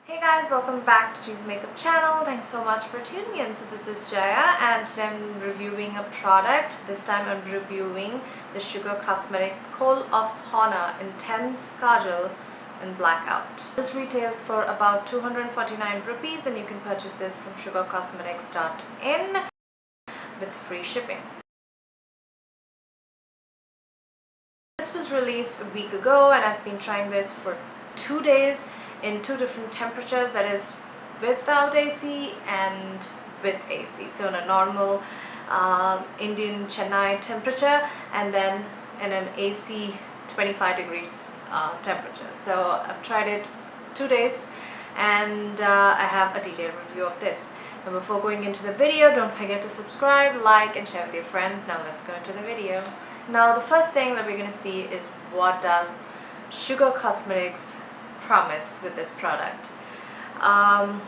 Hey guys, welcome back to CheezzMakeup channel. Thanks so much for tuning in. So this is Jaya and today I'm reviewing a product. This time I'm reviewing the Sugar Cosmetics Kohl of Honor Intense Kajal in Blackout. This retails for about 249 rupees and you can purchase this from sugarcosmetics.in with free shipping. This was released a week ago and I've been trying this for 2 days in 2 different temperatures, that is without AC and with AC. So in a normal Indian Chennai temperature and then in an AC 25 degrees temperature. So I've tried it 2 days and I have a detailed review of this. And before going into the video, don't forget to subscribe, like and share with your friends. Now let's go into the video. Now the first thing that we're going to see is what does Sugar Cosmetics promise with this product.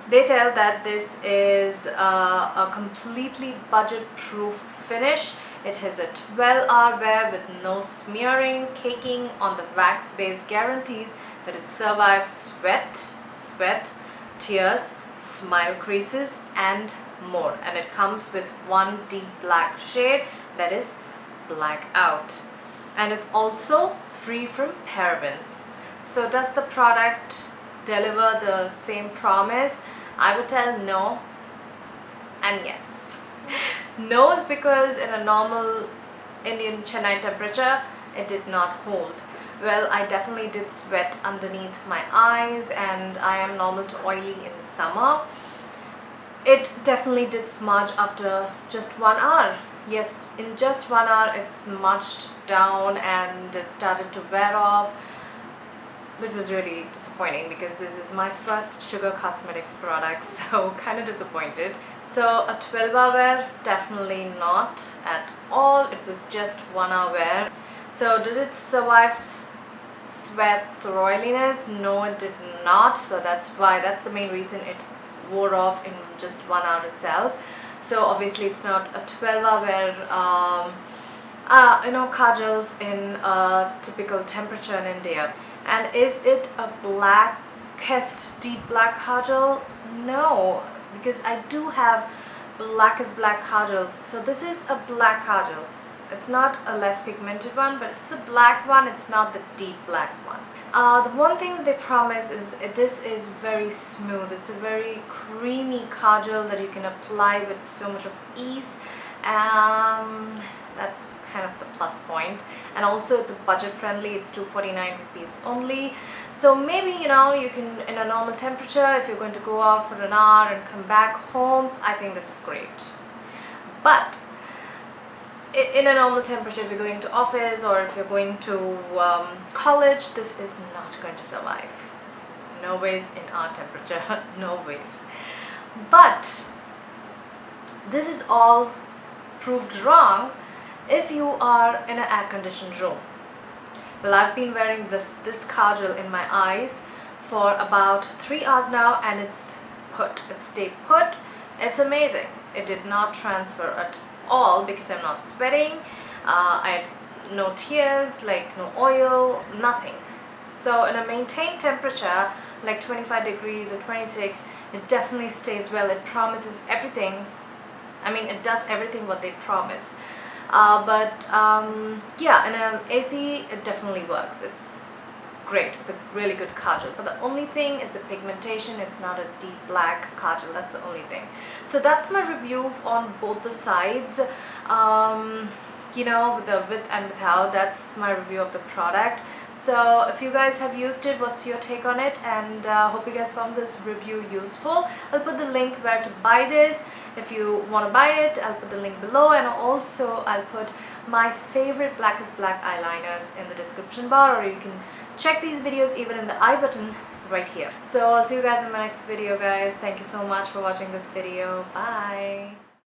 They tell that this is a completely budget-proof finish. It has a 12-hour wear with no smearing, caking on the wax base, guarantees that it survives sweat, tears, smile creases and more. And it comes with one deep black shade, that is Blackout. And it's also free from parabens. So does the product deliver the same promise? I would tell no and yes. No is because in a normal Indian Chennai temperature it did not hold. Well, I definitely did sweat underneath my eyes and I am normal to oily in summer. It definitely did smudge after just 1 hour. Yes, in just 1 hour it smudged down and it started to wear off, which was really disappointing because this is my first Sugar Cosmetics product, so kind of disappointed. So a 12-hour wear, definitely not at all. It was just 1 hour wear. So did it survive sweats or oiliness? No, it did not. So that's the main reason it wore off in just 1 hour itself. So obviously it's not a 12-hour wear kajal in a typical temperature in India. And is it a blackest deep black kajal? No, because I do have blackest black kajals. So this is a black kajal. It's not a less pigmented one, but it's a black one. It's not the deep black one. The one thing that they promise is this is very smooth. It's a very creamy kajal that you can apply with so much of ease. That's kind of the plus point. And also it's a budget friendly. It's 249 rupees only. So maybe you can, in a normal temperature, if you're going to go out for an hour and come back home, I think this is great. But in a normal temperature, if you're going to office or if you're going to college, this is not going to survive. No ways in our temperature. No ways. But this is all proved wrong if you are in an air-conditioned room. Well, I've been wearing this kajal in my eyes for about 3 hours now and it's stayed put. It's amazing. It did not transfer at all because I'm not sweating. I had no tears, like no oil, nothing. So in a maintained temperature like 25 degrees or 26, it definitely stays well. It promises everything. I mean, it does everything what they promise. Yeah, in an AC it definitely works. It's great. It's a really good kajal. But the only thing is the pigmentation. It's not a deep black kajal. That's the only thing. So that's my review on both the sides. With the with and without. That's my review of the product. So if you guys have used it, what's your take on it? And hope you guys found this review useful. I'll put the link where to buy this. If you want to buy it, I'll put the link below, and also I'll put my favorite blackest black eyeliners in the description bar, or you can check these videos even in the I button right here. So I'll see you guys in my next video, guys. Thank you so much for watching this video. Bye.